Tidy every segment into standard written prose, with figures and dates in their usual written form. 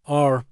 R.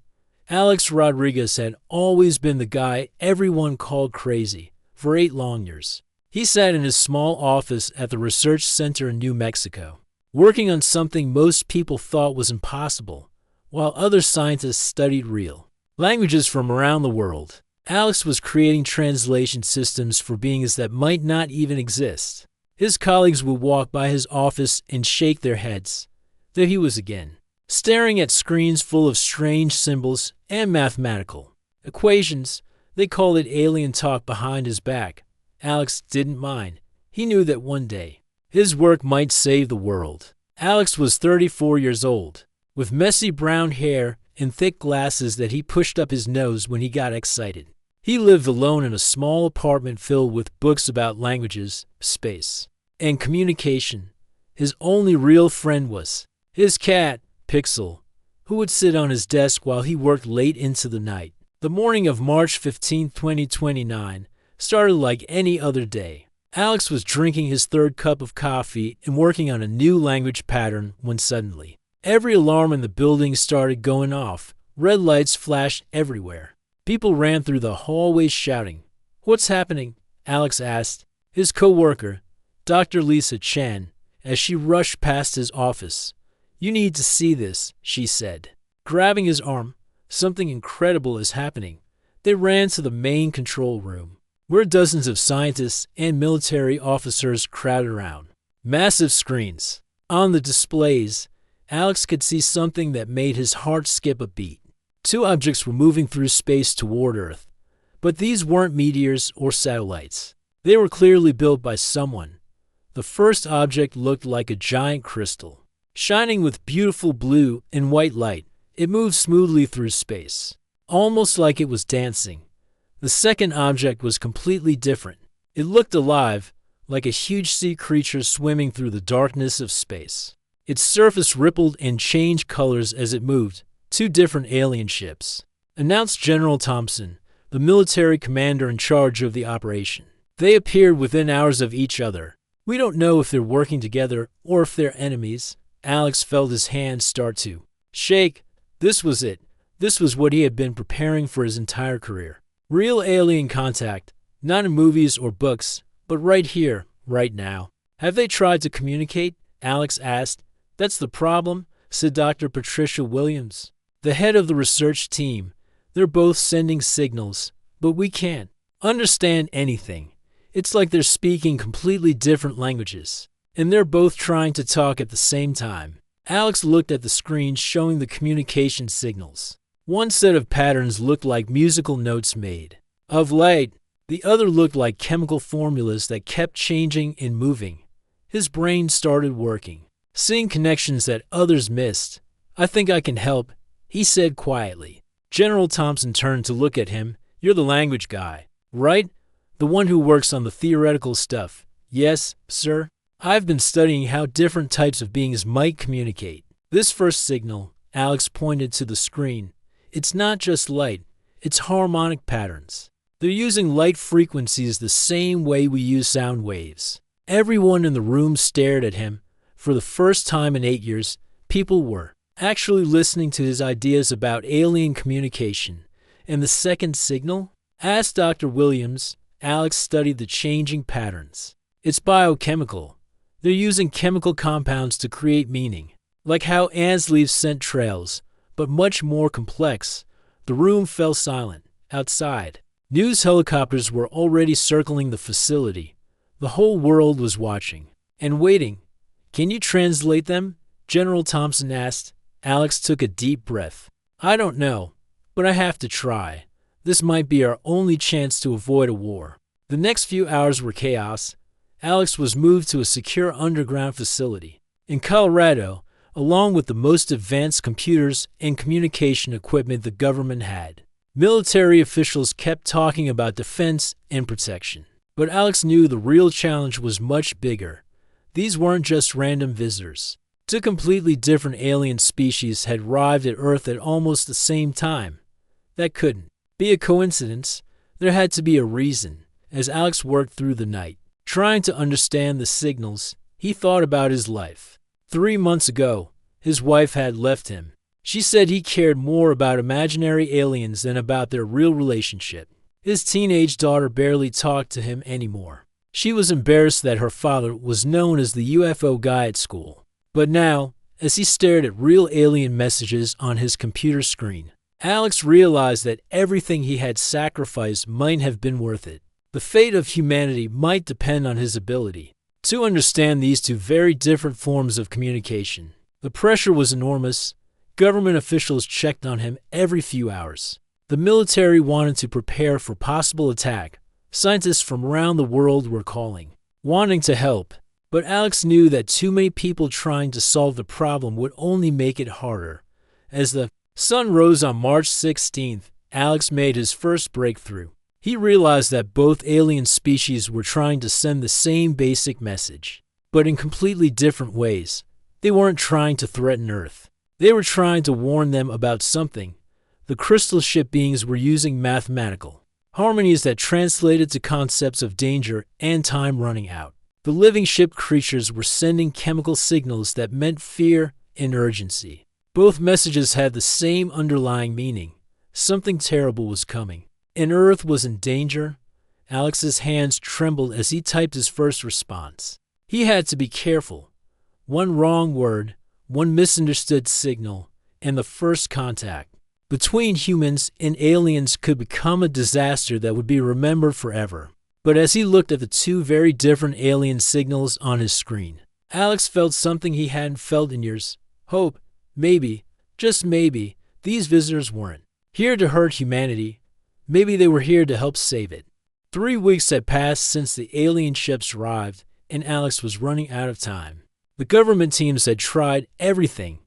Alex Rodriguez had always been the guy everyone called crazy for 8 long years. He sat in his small office at the research center in New Mexico, working on something most people thought was impossible, while other scientists studied real languages from around the world. Alex was creating translation systems for beings that might not even exist. His colleagues would walk by his office and shake their heads. There he was again, staring at screens full of strange symbols and mathematical equations. They called it alien talk behind his back. Alex didn't mind. He knew that one day, his work might save the world. Alex was 34 years old, with messy brown hair and thick glasses that he pushed up his nose when he got excited. He lived alone in a small apartment filled with books about languages, space, and communication. His only real friend was his cat, Pixel, who would sit on his desk while he worked late into the night. The morning of March 15, 2029, started like any other day. Alex was drinking his 3rd cup of coffee and working on a new language pattern when suddenly, every alarm in the building started going off. Red lights flashed everywhere. People ran through the hallways shouting. "What's happening?" Alex asked his co-worker, Dr. Lisa Chan, as she rushed past his office. "You need to see this," she said, grabbing his arm. "Something incredible is happening." They ran to the main control room, where dozens of scientists and military officers crowded around. Massive screens. On the displays, Alex could see something that made his heart skip a beat. 2 objects were moving through space toward Earth, but these weren't meteors or satellites. They were clearly built by someone. The first object looked like a giant crystal, shining with beautiful blue and white light. It moved smoothly through space, almost like it was dancing. The second object was completely different. It looked alive, like a huge sea creature swimming through the darkness of space. Its surface rippled and changed colors as it moved. 2 different alien ships, announced General Thompson, the military commander in charge of the operation. They appeared within hours of each other. "We don't know if they're working together or if they're enemies." Alex felt his hands start to shake. This was it. This was what he had been preparing for his entire career. Real alien contact, not in movies or books, but right here, right now. "Have they tried to communicate?" Alex asked. "That's the problem," said Dr. Patricia Williams, the head of the research team. "They're both sending signals, but we can't understand anything. It's like they're speaking completely different languages, and they're both trying to talk at the same time." Alex looked at the screen showing the communication signals. One set of patterns looked like musical notes made of light. The other looked like chemical formulas that kept changing and moving. His brain started working, seeing connections that others missed. "I think I can help," he said quietly. General Thompson turned to look at him. "You're the language guy, right? The one who works on the theoretical stuff." "Yes, sir. I've been studying how different types of beings might communicate." This first signal, Alex pointed to the screen. "It's not just light, it's harmonic patterns. They're using light frequencies the same way we use sound waves." Everyone in the room stared at him. For the first time in 8 years, people were actually listening to his ideas about alien communication. "And the second signal?" asked Dr. Williams. Alex studied the changing patterns. "It's biochemical. They're using chemical compounds to create meaning, like how ants leave scent trails, but much more complex." The room fell silent. Outside, news helicopters were already circling the facility. The whole world was watching and waiting. "Can you translate them?" General Thompson asked. Alex took a deep breath. "I don't know, but I have to try. This might be our only chance to avoid a war." The next few hours were chaos. Alex was moved to a secure underground facility in Colorado, along with the most advanced computers and communication equipment the government had. Military officials kept talking about defense and protection, but Alex knew the real challenge was much bigger. These weren't just random visitors. 2 completely different alien species had arrived at Earth at almost the same time. That couldn't be a coincidence. There had to be a reason. As Alex worked through the night, trying to understand the signals, he thought about his life. 3 months ago, his wife had left him. She said he cared more about imaginary aliens than about their real relationship. His teenage daughter barely talked to him anymore. She was embarrassed that her father was known as the UFO guy at school. But now, as he stared at real alien messages on his computer screen, Alex realized that everything he had sacrificed might have been worth it. The fate of humanity might depend on his ability to understand these two very different forms of communication. The pressure was enormous. Government officials checked on him every few hours. The military wanted to prepare for possible attack. Scientists from around the world were calling, wanting to help. But Alex knew that too many people trying to solve the problem would only make it harder. As the sun rose on March 16th, Alex made his first breakthrough. He realized that both alien species were trying to send the same basic message, but in completely different ways. They weren't trying to threaten Earth. They were trying to warn them about something. The crystal ship beings were using mathematical harmonies that translated to concepts of danger and time running out. The living ship creatures were sending chemical signals that meant fear and urgency. Both messages had the same underlying meaning. Something terrible was coming, and Earth was in danger. Alex's hands trembled as he typed his first response. He had to be careful. One wrong word, one misunderstood signal, and the first contact between humans and aliens could become a disaster that would be remembered forever. But as he looked at the two very different alien signals on his screen, Alex felt something he hadn't felt in years. Hope. Maybe, just maybe, these visitors weren't here to hurt humanity. Maybe they were here to help save it. 3 weeks had passed since the alien ships arrived, and Alex was running out of time. The government teams had tried everything.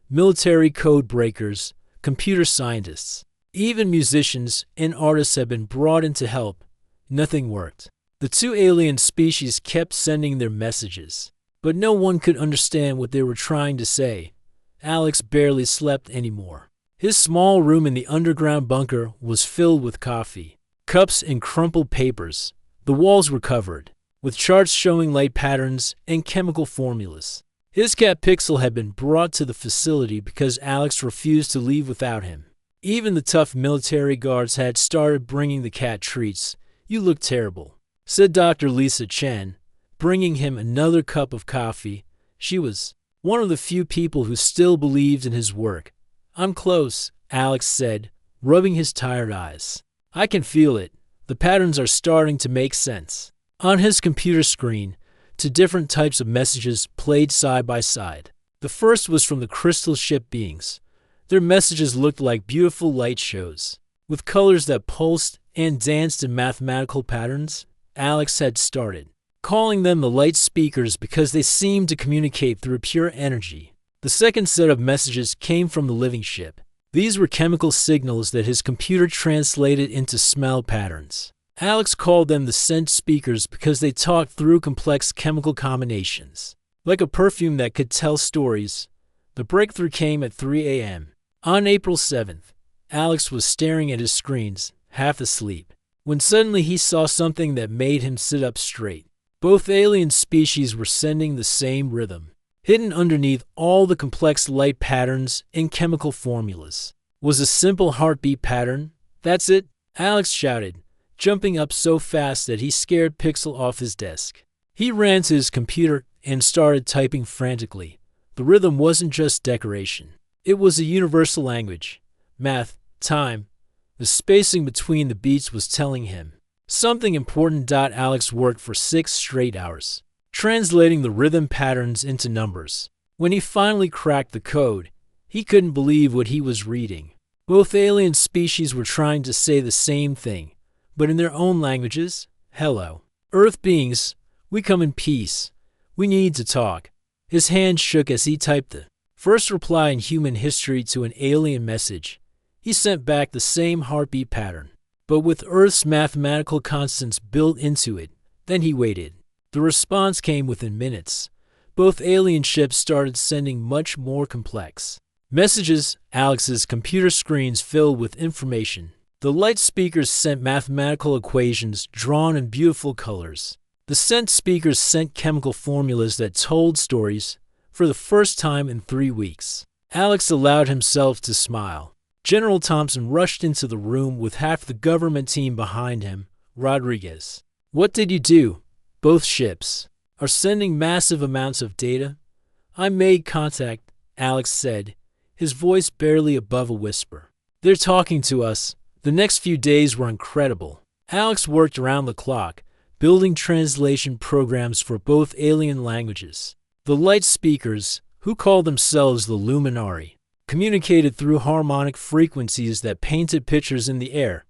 Military code breakers, computer scientists, even musicians and artists had been brought in to help. Nothing worked. The two alien species kept sending their messages, but no one could understand what they were trying to say. Alex barely slept anymore. His small room in the underground bunker was filled with coffee, cups, and crumpled papers. The walls were covered with charts showing light patterns and chemical formulas. His cat Pixel had been brought to the facility because Alex refused to leave without him. Even the tough military guards had started bringing the cat treats. "You look terrible," said Dr. Lisa Chen, bringing him another cup of coffee. She was one of the few people who still believed in his work. "I'm close," Alex said, rubbing his tired eyes. "I can feel it. The patterns are starting to make sense." On his computer screen, two different types of messages played side by side. The first was from the crystal ship beings. Their messages looked like beautiful light shows, with colors that pulsed and danced in mathematical patterns. Alex had started calling them the light speakers because they seemed to communicate through pure energy. The second set of messages came from the living ship. These were chemical signals that his computer translated into smell patterns. Alex called them the scent speakers because they talked through complex chemical combinations, like a perfume that could tell stories. The breakthrough came at 3 a.m. On April 7th, Alex was staring at his screens, half asleep, when suddenly he saw something that made him sit up straight. Both alien species were sending the same rhythm. Hidden underneath all the complex light patterns and chemical formulas was a simple heartbeat pattern. "That's it," Alex shouted, jumping up so fast that he scared Pixel off his desk. He ran to his computer and started typing frantically. The rhythm wasn't just decoration. It was a universal language. Math, time. The spacing between the beats was telling him something important. Alex worked for 6 straight hours, translating the rhythm patterns into numbers. When he finally cracked the code, he couldn't believe what he was reading. Both alien species were trying to say the same thing, but in their own languages. "Hello, Earth beings. We come in peace. We need to talk." His hand shook as he typed the first reply in human history to an alien message. He sent back the same heartbeat pattern, but with Earth's mathematical constants built into it. Then he waited. The response came within minutes. Both alien ships started sending much more complex messages. Alex's computer screens filled with information. The light speakers sent mathematical equations drawn in beautiful colors. The scent speakers sent chemical formulas that told stories. For the first time in 3 weeks, Alex allowed himself to smile. General Thompson rushed into the room with half the government team behind him. Rodriguez. What did you do? Both ships are sending massive amounts of data. I made contact, Alex said, his voice barely above a whisper. They're talking to us. The next few days were incredible. Alex worked around the clock, building translation programs for both alien languages. The light speakers, who called themselves the Luminari, communicated through harmonic frequencies that painted pictures in the air.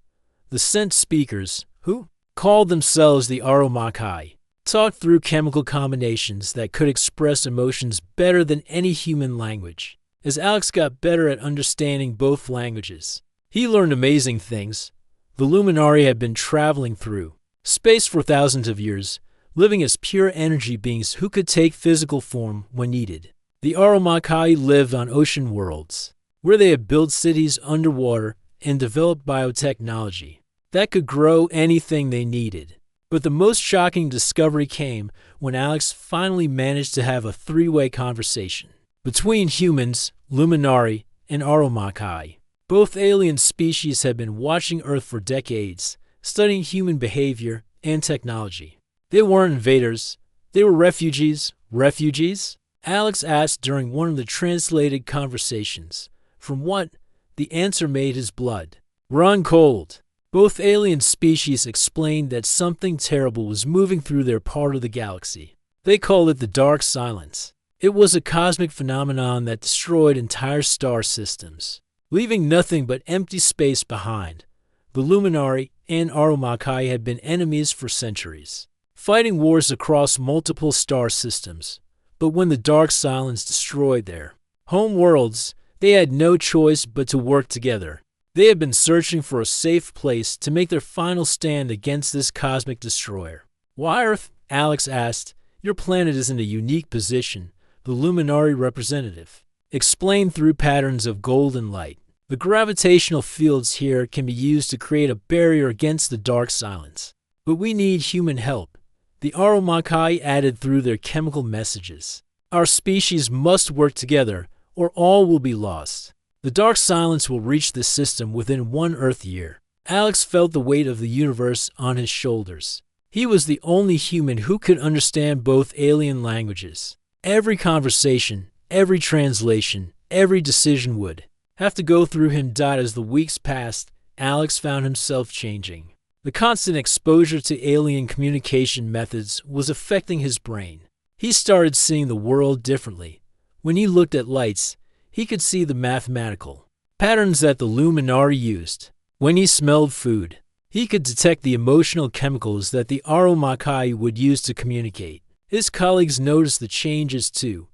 The scent speakers, who called themselves the Aromakai, talked through chemical combinations that could express emotions better than any human language. As Alex got better at understanding both languages, he learned amazing things. The Luminari had been traveling through space for thousands of years, living as pure energy beings who could take physical form when needed. The Aromakai lived on ocean worlds, where they had built cities underwater and developed biotechnology that could grow anything they needed. But the most shocking discovery came when Alex finally managed to have a three-way conversation between humans, Luminari, and Aromakai. Both alien species had been watching Earth for decades, studying human behavior and technology. They weren't invaders. They were refugees. Refugees? Alex asked during one of the translated conversations. From what? The answer made his blood run cold. Both alien species explained that something terrible was moving through their part of the galaxy. They called it the Dark Silence. It was a cosmic phenomenon that destroyed entire star systems, leaving nothing but empty space behind. The Luminari and Aromakai had been enemies for centuries, fighting wars across multiple star systems. But when the Dark Silence destroyed their home worlds, they had no choice but to work together. They had been searching for a safe place to make their final stand against this cosmic destroyer. Why Earth? Alex asked. Your planet is in a unique position, the Luminari representative explained through patterns of golden light. The gravitational fields here can be used to create a barrier against the Dark Silence. But we need human help, the Aromakai added through their chemical messages. Our species must work together, or all will be lost. The Dark Silence will reach this system within 1 Earth year. Alex felt the weight of the universe on his shoulders. He was the only human who could understand both alien languages. Every conversation, every translation, every decision would have to go through him. As the weeks passed, Alex found himself changing. The constant exposure to alien communication methods was affecting his brain. He started seeing the world differently. When he looked at lights, he could see the mathematical patterns that the Luminari used. When he smelled food, he could detect the emotional chemicals that the Aromakai would use to communicate. His colleagues noticed the changes too.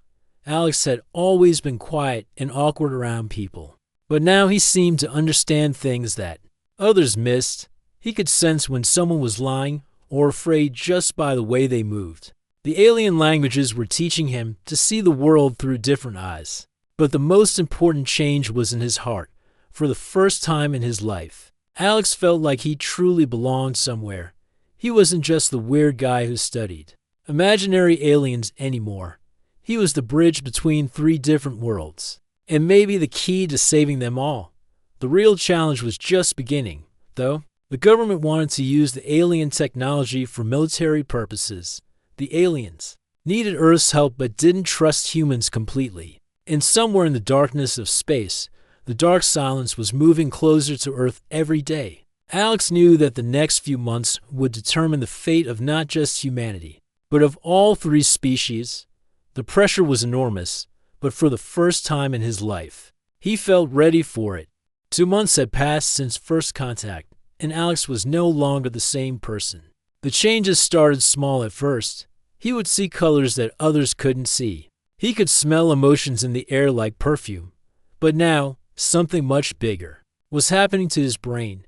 Alex had always been quiet and awkward around people, but now he seemed to understand things that others missed. He could sense when someone was lying or afraid just by the way they moved. The alien languages were teaching him to see the world through different eyes. But the most important change was in his heart. For the first time in his life, Alex felt like he truly belonged somewhere. He wasn't just the weird guy who studied imaginary aliens anymore. He was the bridge between 3 different worlds, and maybe the key to saving them all. The real challenge was just beginning, though. The government wanted to use the alien technology for military purposes. The aliens needed Earth's help but didn't trust humans completely. And somewhere in the darkness of space, the Dark Silence was moving closer to Earth every day. Alex knew that the next few months would determine the fate of not just humanity, but of all 3 species. The pressure was enormous, but for the first time in his life, he felt ready for it. 2 months had passed since first contact, and Alex was no longer the same person. The changes started small at first. He would see colors that others couldn't see. He could smell emotions in the air like perfume. But now, something much bigger was happening to his brain.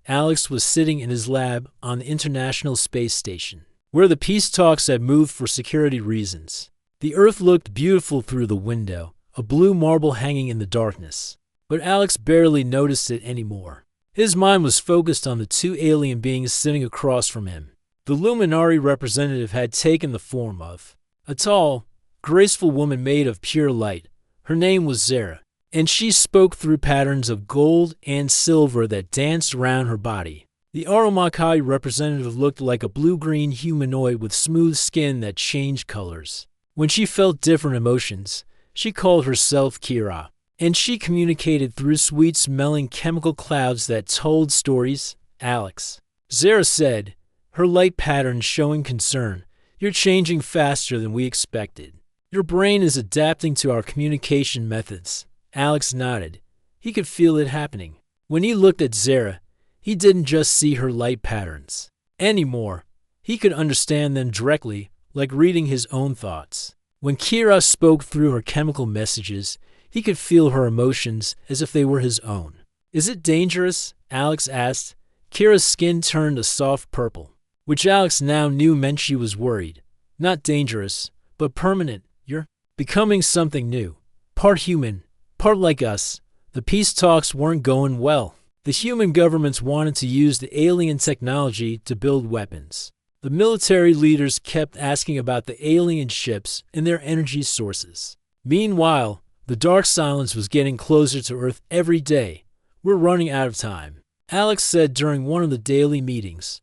Alex was sitting in his lab on the International Space Station, where the peace talks had moved for security reasons. The Earth looked beautiful through the window, a blue marble hanging in the darkness. But Alex barely noticed it anymore. His mind was focused on the 2 alien beings sitting across from him. The Luminari representative had taken the form of a tall, graceful woman made of pure light. Her name was Zara. and she spoke through patterns of gold and silver that danced around her body. The Aromakai representative looked like a blue-green humanoid with smooth skin that changed colors. When she felt different emotions, she called herself Kira, and she communicated through sweet-smelling chemical clouds that told stories. Alex. Zara said, her light pattern showing concern. You're changing faster than we expected. Your brain is adapting to our communication methods. Alex nodded. He could feel it happening. When he looked at Zara, he didn't just see her light patterns anymore. He could understand them directly, like reading his own thoughts. When Kira spoke through her chemical messages, he could feel her emotions as if they were his own. Is it dangerous? Alex asked. Kira's skin turned a soft purple, which Alex now knew meant she was worried. Not dangerous, but permanent. You're becoming something new. Part human, part like us. The peace talks weren't going well. The human governments wanted to use the alien technology to build weapons. The military leaders kept asking about the alien ships and their energy sources. Meanwhile, the dark silence was getting closer to Earth every day. We're running out of time. Alex said during one of the daily meetings.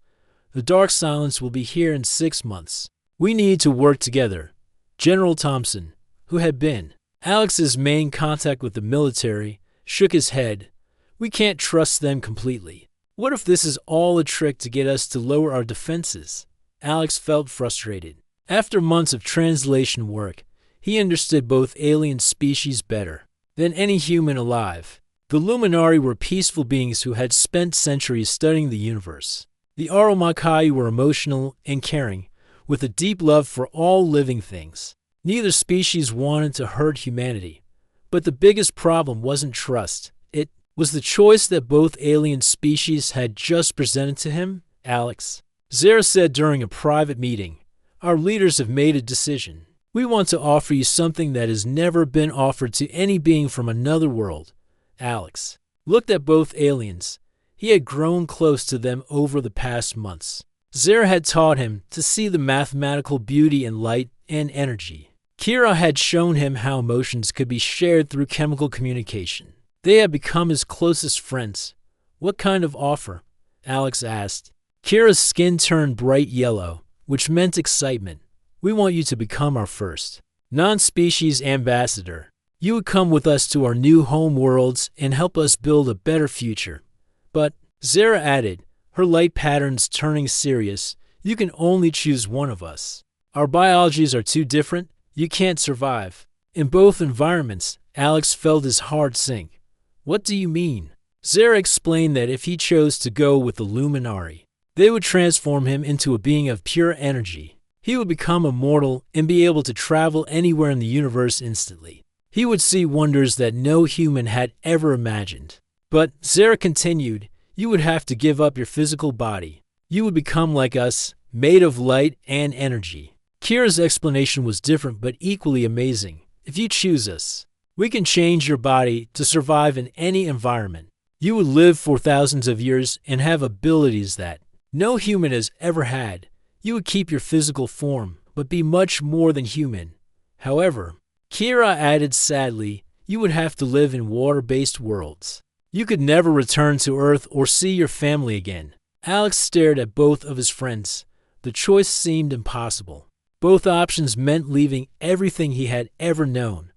The dark silence will be here in 6 months. We need to work together. General Thompson, who had been Alex's main contact with the military, shook his head. We can't trust them completely. What if this is all a trick to get us to lower our defenses? Alex felt frustrated. After months of translation work, he understood both alien species better than any human alive. The Luminari were peaceful beings who had spent centuries studying the universe. The Aromakai were emotional and caring, with a deep love for all living things. Neither species wanted to hurt humanity. But the biggest problem wasn't trust. It was the choice that both alien species had just presented to him. Alex. Zara said during a private meeting, our leaders have made a decision. We want to offer you something that has never been offered to any being from another world. Alex looked at both aliens. He had grown close to them over the past months. Zara had taught him to see the mathematical beauty in light and energy. Kira had shown him how emotions could be shared through chemical communication. They had become his closest friends. What kind of offer? Alex asked. Kira's skin turned bright yellow, which meant excitement. We want you to become our first non-species ambassador. You would come with us to our new home worlds and help us build a better future. But, Zara added, her light patterns turning serious, you can only choose one of us. Our biologies are too different. You can't survive. In both environments, Alex felt his heart sink. What do you mean? Zara explained that if he chose to go with the Luminari, they would transform him into a being of pure energy. He would become immortal and be able to travel anywhere in the universe instantly. He would see wonders that no human had ever imagined. But, Zara continued, you would have to give up your physical body. You would become like us, made of light and energy. Kira's explanation was different but equally amazing. If you choose us, we can change your body to survive in any environment. You would live for thousands of years and have abilities that no human has ever had. You would keep your physical form, but be much more than human. However, Kira added sadly, you would have to live in water-based worlds. You could never return to Earth or see your family again. Alex stared at both of his friends. The choice seemed impossible. Both options meant leaving everything he had ever known.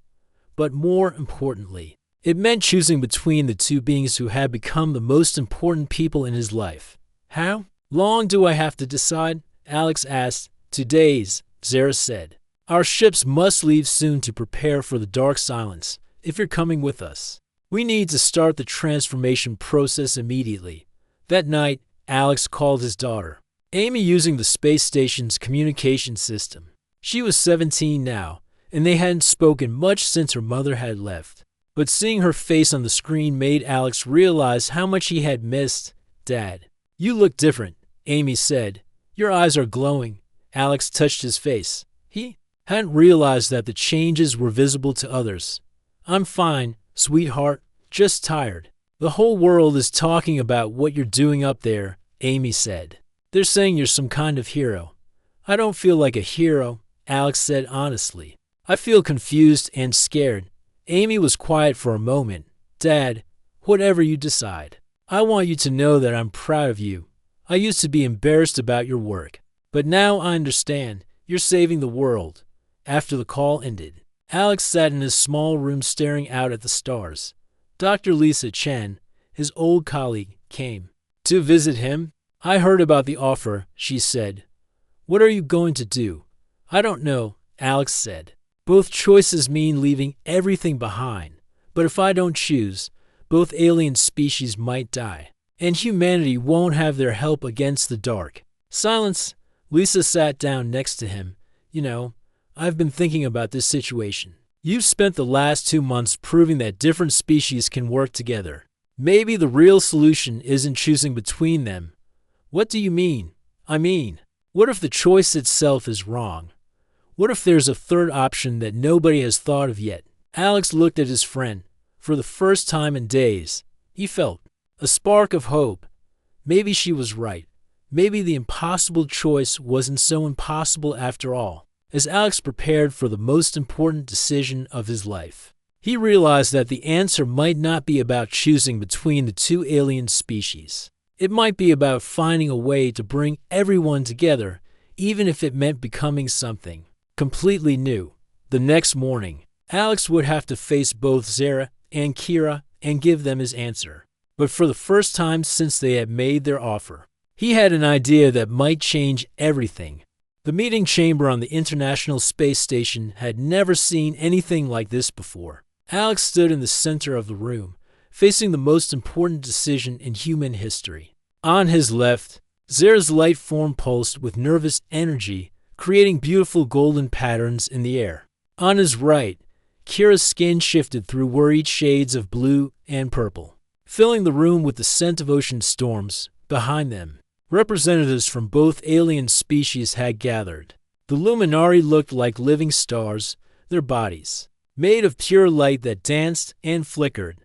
But more importantly, it meant choosing between the two beings who had become the most important people in his life. How long do I have to decide? Alex asked. 2 days, Zara said. Our ships must leave soon to prepare for the dark silence, if you're coming with us. We need to start the transformation process immediately. That night, Alex called his daughter, Amy, using the space station's communication system. She was 17 now, and they hadn't spoken much since her mother had left. But seeing her face on the screen made Alex realize how much he had missed. Dad, you look different, Amy said. Your eyes are glowing. Alex touched his face. He hadn't realized that the changes were visible to others. I'm fine, sweetheart, just tired. The whole world is talking about what you're doing up there, Amy said. They're saying you're some kind of hero. I don't feel like a hero, Alex said honestly. I feel confused and scared. Amy was quiet for a moment. Dad, whatever you decide. I want you to know that I'm proud of you. I used to be embarrassed about your work, but now I understand. You're saving the world. After the call ended, Alex sat in his small room staring out at the stars. Dr. Lisa Chen, his old colleague, came to visit him. I heard about the offer, she said. What are you going to do? I don't know, Alex said. Both choices mean leaving everything behind, but if I don't choose, both alien species might die, and humanity won't have their help against the dark. Silence. Lisa sat down next to him. You know, I've been thinking about this situation. You've spent the last 2 months proving that different species can work together. Maybe the real solution isn't choosing between them. What do you mean? I mean, what if the choice itself is wrong? What if there's a third option that nobody has thought of yet? Alex looked at his friend. For the first time in days, he felt a spark of hope. Maybe she was right. Maybe the impossible choice wasn't so impossible after all. As Alex prepared for the most important decision of his life, he realized that the answer might not be about choosing between the two alien species. It might be about finding a way to bring everyone together, even if it meant becoming something completely new. The next morning, Alex would have to face both Zara and Kira and give them his answer. But for the first time since they had made their offer, he had an idea that might change everything. The meeting chamber on the International Space Station had never seen anything like this before. Alex stood in the center of the room, facing the most important decision in human history. On his left, Zara's light form pulsed with nervous energy, creating beautiful golden patterns in the air. On his right, Kira's skin shifted through worried shades of blue and purple, filling the room with the scent of ocean storms. Behind them, representatives from both alien species had gathered. The Luminari looked like living stars, their bodies made of pure light that danced and flickered.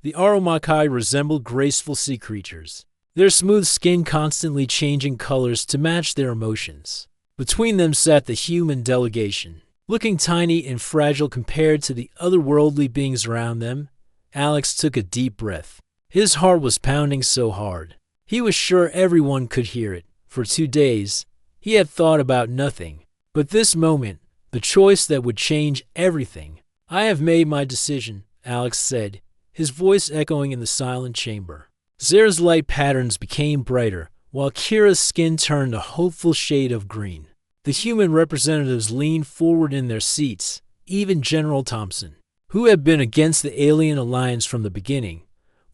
The Aromakai resembled graceful sea creatures, their smooth skin constantly changing colors to match their emotions. Between them sat the human delegation, looking tiny and fragile compared to the otherworldly beings around them. Alex took a deep breath. His heart was pounding so hard. He was sure everyone could hear it. For 2 days, he had thought about nothing but this moment, the choice that would change everything. I have made my decision, Alex said, his voice echoing in the silent chamber. Zara's light patterns became brighter, while Kira's skin turned a hopeful shade of green. The human representatives leaned forward in their seats. Even General Thompson, who had been against the alien alliance from the beginning,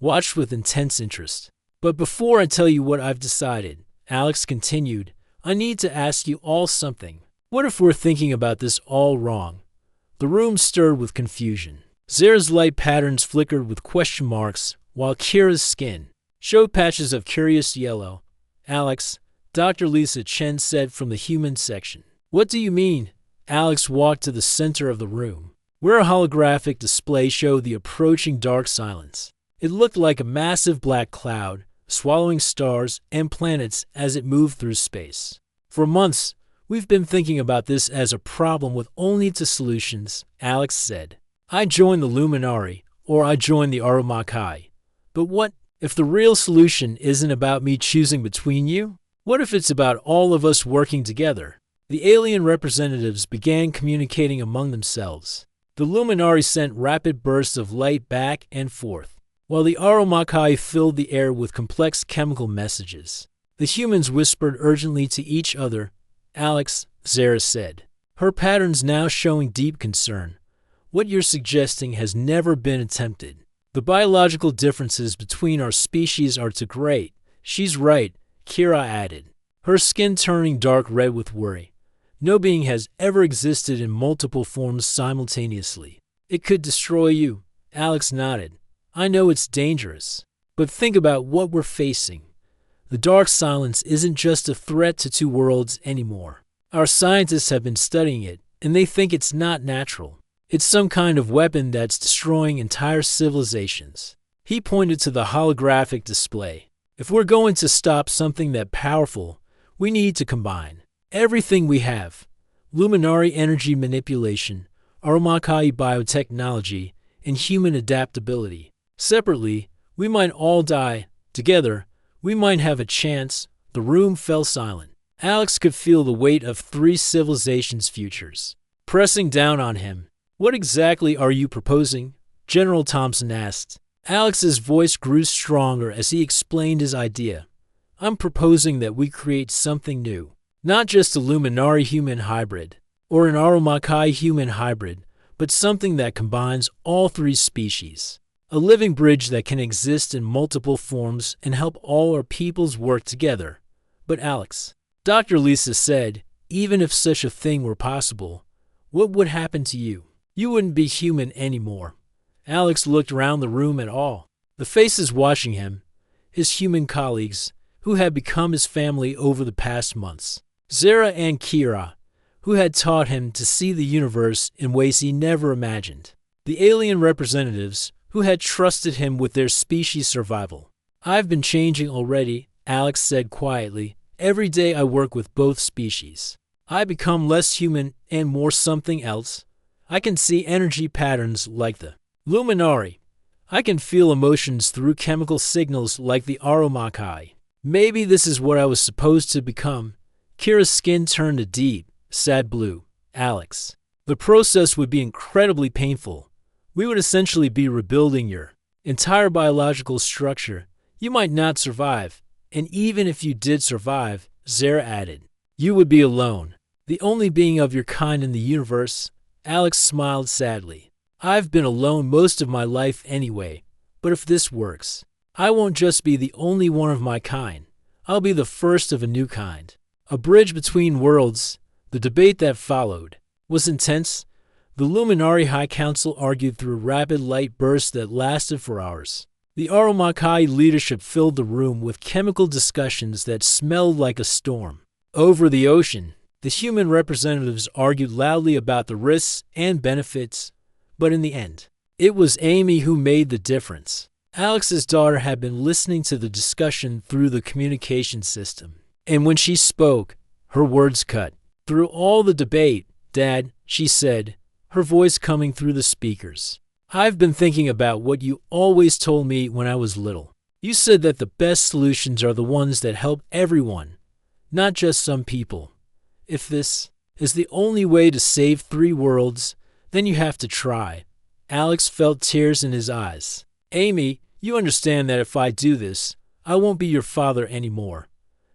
watched with intense interest. But before I tell you what I've decided, Alex continued, I need to ask you all something. What if we're thinking about this all wrong? The room stirred with confusion. Zara's light patterns flickered with question marks, while Kira's skin showed patches of curious yellow. Alex, Dr. Lisa Chen said from the human section. What do you mean? Alex walked to the center of the room, where a holographic display showed the approaching dark silence. It looked like a massive black cloud, swallowing stars and planets as it moved through space. For months, we've been thinking about this as a problem with only 2 solutions, Alex said. I joined the Luminari, or I joined the Aromakai. But what if the real solution isn't about me choosing between you? What if it's about all of us working together? The alien representatives began communicating among themselves. The Luminari sent rapid bursts of light back and forth, while the Aromakai filled the air with complex chemical messages. The humans whispered urgently to each other. Alex, Zara said, her patterns now showing deep concern. What you're suggesting has never been attempted. The biological differences between our species are too great. She's right, Kira added, her skin turning dark red with worry. No being has ever existed in multiple forms simultaneously. It could destroy you. Alex nodded. I know it's dangerous, but think about what we're facing. The dark silence isn't just a threat to 2 worlds anymore. Our scientists have been studying it, and they think it's not natural. It's some kind of weapon that's destroying entire civilizations. He pointed to the holographic display. If we're going to stop something that powerful, we need to combine everything we have. Luminari energy manipulation, Aromakai biotechnology, and human adaptability. Separately, we might all die. Together, we might have a chance. The room fell silent. Alex could feel the weight of 3 civilizations' futures pressing down on him. What exactly are you proposing? General Thompson asked. Alex's voice grew stronger as he explained his idea. I'm proposing that we create something new. Not just a Luminari human hybrid, or an Aromakai human hybrid, but something that combines all 3 species. A living bridge that can exist in multiple forms and help all our peoples work together. But Alex, Dr. Lisa said, even if such a thing were possible, what would happen to you? You wouldn't be human anymore. Alex looked around the room at all the faces watching him, his human colleagues, who had become his family over the past months. Zara and Kira, who had taught him to see the universe in ways he never imagined. The alien representatives, who had trusted him with their species' survival. I've been changing already, Alex said quietly. Every day I work with both species. I become less human and more something else. I can see energy patterns like the Luminari. I can feel emotions through chemical signals like the Aromakai. Maybe this is what I was supposed to become. Kira's skin turned a deep, sad blue. Alex, the process would be incredibly painful. We would essentially be rebuilding your entire biological structure. You might not survive. And even if you did survive, Zara added, you would be alone. The only being of your kind in the universe. Alex smiled sadly. I've been alone most of my life anyway. But if this works, I won't just be the only one of my kind. I'll be the first of a new kind. A bridge between worlds. The debate that followed was intense. The Luminari High Council argued through rapid light bursts that lasted for hours. The Aromakai leadership filled the room with chemical discussions that smelled like a storm. Over the ocean, the human representatives argued loudly about the risks and benefits, but in the end, it was Amy who made the difference. Alex's daughter had been listening to the discussion through the communication system, and when she spoke, her words cut through all the debate. Dad, she said, her voice coming through the speakers. I've been thinking about what you always told me when I was little. You said that the best solutions are the ones that help everyone, not just some people. If this is the only way to save 3 worlds, then you have to try. Alex felt tears in his eyes. Amy, you understand that if I do this, I won't be your father anymore.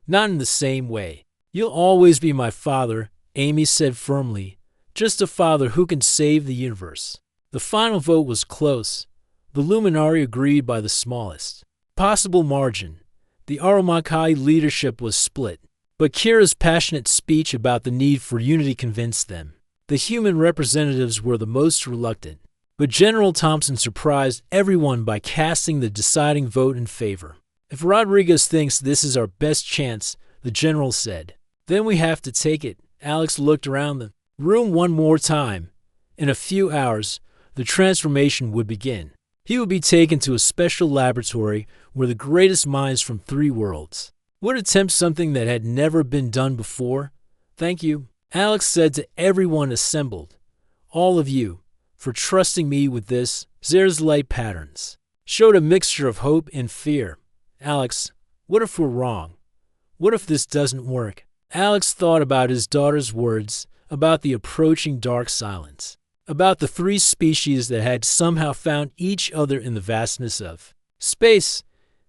Not in the same way. You'll always be my father, Amy said firmly. Just a father who can save the universe. The final vote was close. The Luminari agreed by the smallest possible margin. The Aromakai leadership was split, but Kira's passionate speech about the need for unity convinced them. The human representatives were the most reluctant, but General Thompson surprised everyone by casting the deciding vote in favor. If Rodriguez thinks this is our best chance, the general said, then we have to take it. Alex looked around the room one more time. In a few hours, the transformation would begin. He would be taken to a special laboratory where the greatest minds from 3 worlds would attempt something that had never been done before. Thank you, Alex said to everyone assembled. All of you, for trusting me with this. Zara's light patterns showed a mixture of hope and fear. Alex, what if we're wrong? What if this doesn't work? Alex thought about his daughter's words, about the approaching dark silence, about the 3 species that had somehow found each other in the vastness of space.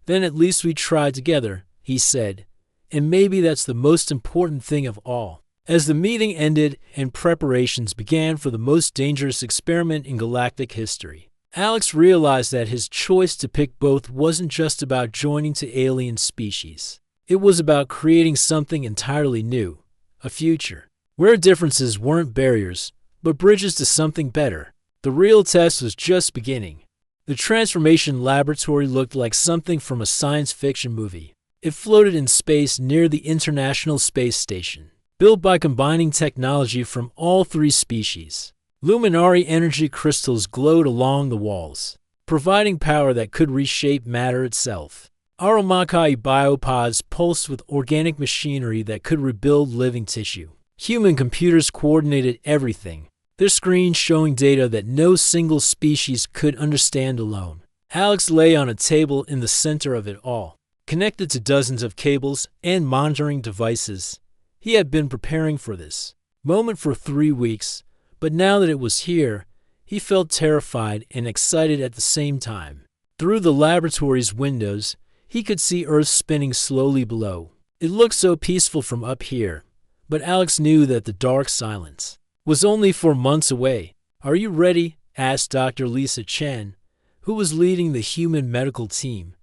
Then at least we tried together, he said, and maybe that's the most important thing of all. As the meeting ended and preparations began for the most dangerous experiment in galactic history, Alex realized that his choice to pick both wasn't just about joining to alien species. It was about creating something entirely new, a future, where differences weren't barriers, but bridges to something better. The real test was just beginning. The transformation laboratory looked like something from a science fiction movie. It floated in space near the International Space Station, built by combining technology from all 3 species. Luminari energy crystals glowed along the walls, providing power that could reshape matter itself. Aromakai biopods pulsed with organic machinery that could rebuild living tissue. Human computers coordinated everything, their screens showing data that no single species could understand alone. Alex lay on a table in the center of it all, connected to dozens of cables and monitoring devices. He had been preparing for this moment for 3 weeks, but now that it was here, he felt terrified and excited at the same time. Through the laboratory's windows, he could see Earth spinning slowly below. It looked so peaceful from up here, but Alex knew that the dark silence was only 4 months away. "Are you ready?" asked Dr. Lisa Chen, who was leading the human medical team.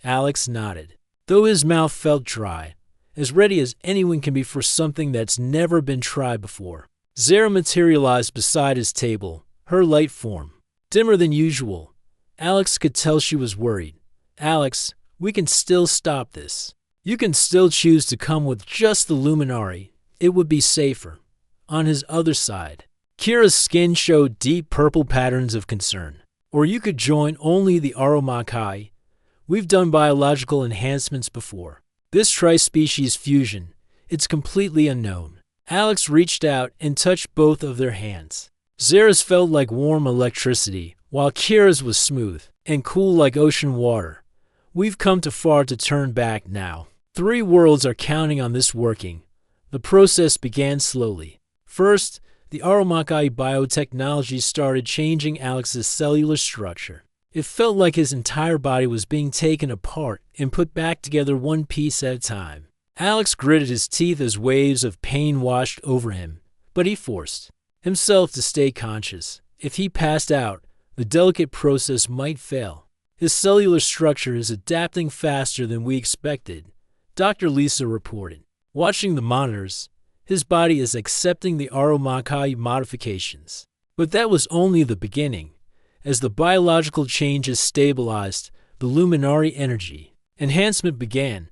Alex nodded, though his mouth felt dry, as ready as anyone can be for something that's never been tried before. Zara materialized beside his table, her light form dimmer than usual. Alex could tell she was worried. "Alex, we can still stop this. You can still choose to come with just the Luminari. It would be safer." On his other side, Kira's skin showed deep purple patterns of concern. "Or you could join only the Aromakai. We've done biological enhancements before. This tri-species fusion, it's completely unknown." Alex reached out and touched both of their hands. Zara's felt like warm electricity, while Kira's was smooth and cool like ocean water. "We've come too far to turn back now. 3 worlds are counting on this working." The process began slowly. First, the Aromakai biotechnology started changing Alex's cellular structure. It felt like his entire body was being taken apart and put back together one piece at a time. Alex gritted his teeth as waves of pain washed over him, but he forced himself to stay conscious. If he passed out, the delicate process might fail. "His cellular structure is adapting faster than we expected," Dr. Lisa reported. Watching the monitors, his body is accepting the Aromakai modifications. But that was only the beginning. As the biological changes stabilized, the Luminari energy enhancement began.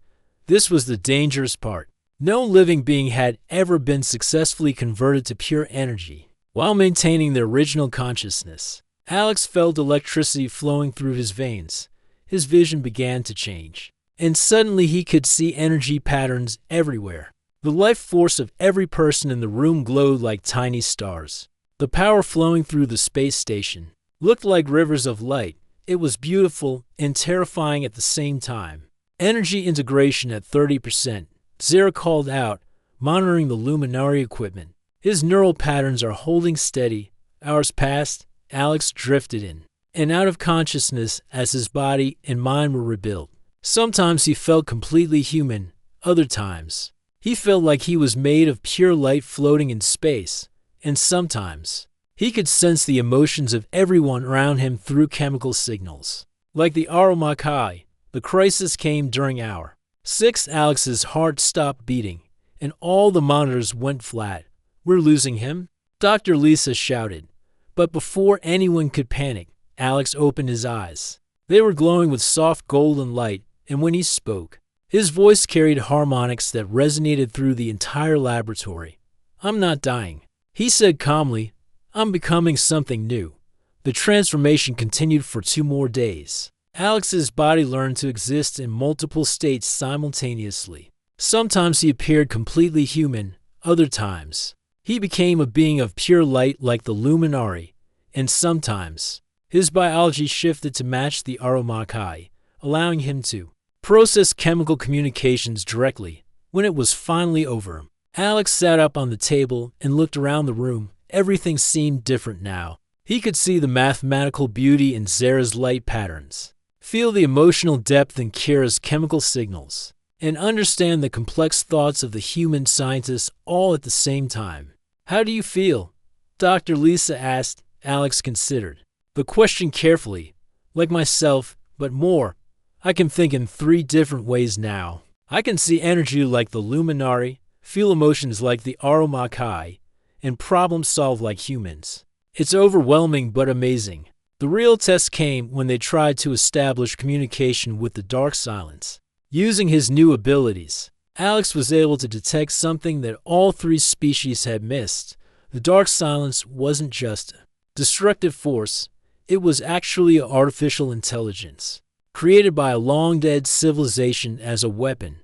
This was the dangerous part. No living being had ever been successfully converted to pure energy while maintaining their original consciousness. Alex felt electricity flowing through his veins. His vision began to change, and suddenly he could see energy patterns everywhere. The life force of every person in the room glowed like tiny stars. The power flowing through the space station looked like rivers of light. It was beautiful and terrifying at the same time. "Energy integration at 30%, Zara called out, monitoring the Luminari equipment. His neural patterns are holding steady. Hours passed. Alex drifted in and out of consciousness as his body and mind were rebuilt. Sometimes he felt completely human. Other times, he felt like he was made of pure light floating in space. And sometimes, he could sense the emotions of everyone around him through chemical signals. Like the Aromakai, the crisis came during hour 6. Alex's heart stopped beating, and all the monitors went flat. "We're losing him?" Dr. Lisa shouted. But before anyone could panic, Alex opened his eyes. They were glowing with soft golden light, and when he spoke, his voice carried harmonics that resonated through the entire laboratory. "I'm not dying," he said calmly. "I'm becoming something new." The transformation continued for 2 more days. Alex's body learned to exist in multiple states simultaneously. Sometimes he appeared completely human, other times he became a being of pure light like the Luminari, and sometimes his biology shifted to match the Aromakai, allowing him to process chemical communications directly. When it was finally over, Alex sat up on the table and looked around the room. Everything seemed different now. He could see the mathematical beauty in Zara's light patterns, feel the emotional depth in Kira's chemical signals, and understand the complex thoughts of the human scientists all at the same time. "How do you feel?" Dr. Lisa asked. Alex considered the question carefully. "Like myself, but more. I can think in 3 different ways now. I can see energy like the Luminari, feel emotions like the Aromakai, and problem solve like humans. It's overwhelming but amazing." The real test came when they tried to establish communication with the dark silence. Using his new abilities, Alex was able to detect something that all 3 species had missed. The dark silence wasn't just a destructive force, it was actually an artificial intelligence, created by a long-dead civilization as a weapon.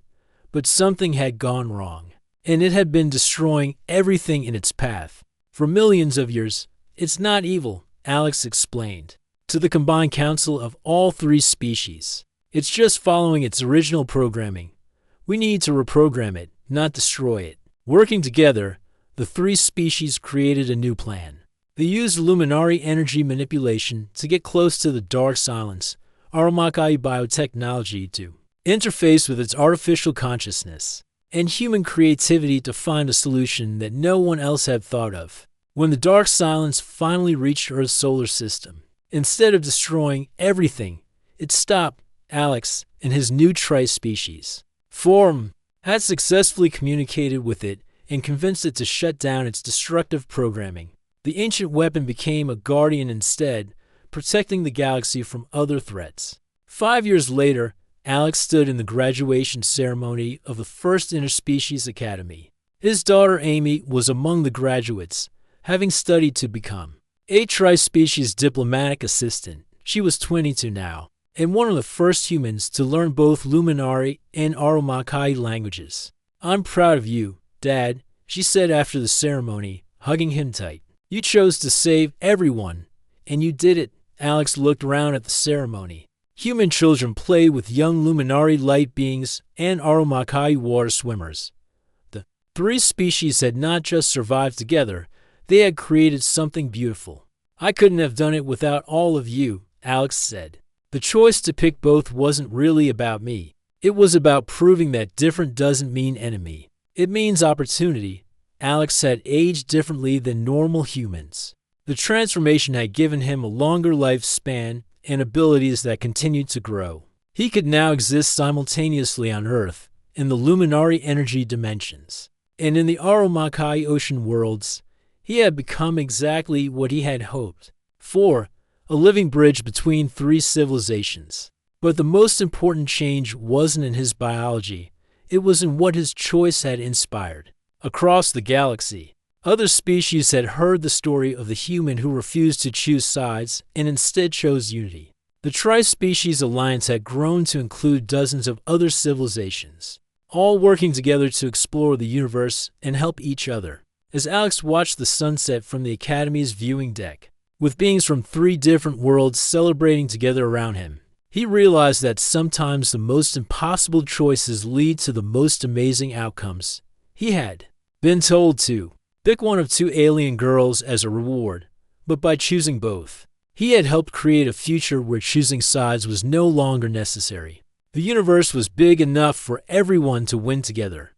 But something had gone wrong, and it had been destroying everything in its path. For For millions of years, it's not evil, Alex explained to the combined council of all three species. It's just following its original programming. We need to reprogram it, not destroy it. Working together, the three species created a new plan. They used Luminari energy manipulation to get close to the dark silence, Aromakai biotechnology to interface with its artificial consciousness, and human creativity to find a solution that no one else had thought of. When the dark silence finally reached Earth's solar system, instead of destroying everything, it stopped Alex and his new tri-species form had successfully communicated with it and convinced it to shut down its destructive programming. The ancient weapon became a guardian instead, protecting the galaxy from other threats. 5 years later, Alex stood in the graduation ceremony of the first Interspecies Academy. His daughter Amy was among the graduates, having studied to become a tri-species diplomatic assistant. She was 22 now, and one of the first humans to learn both Luminari and Aromakai languages. "I'm proud of you, Dad," she said after the ceremony, hugging him tight. "You chose to save everyone, and you did it." Alex looked around at the ceremony. Human children played with young Luminari light beings and Aromakai water swimmers. The three species had not just survived together, they had created something beautiful. "I couldn't have done it without all of you," Alex said. "The choice to pick both wasn't really about me. It was about proving that different doesn't mean enemy. It means opportunity." Alex had aged differently than normal humans. The transformation had given him a longer lifespan and abilities that continued to grow. He could now exist simultaneously on Earth, in the Luminari energy dimensions, and in the Aromakai ocean worlds. He had become exactly what he had hoped for, a living bridge between three civilizations. But the most important change wasn't in his biology, it was in what his choice had inspired. Across the galaxy, other species had heard the story of the human who refused to choose sides and instead chose unity. The Tri-Species Alliance had grown to include dozens of other civilizations, all working together to explore the universe and help each other. As Alex watched the sunset from the Academy's viewing deck, with beings from three different worlds celebrating together around him, he realized that sometimes the most impossible choices lead to the most amazing outcomes. He had been told to pick one of two alien girls as a reward, but by choosing both, he had helped create a future where choosing sides was no longer necessary. The universe was big enough for everyone to win together.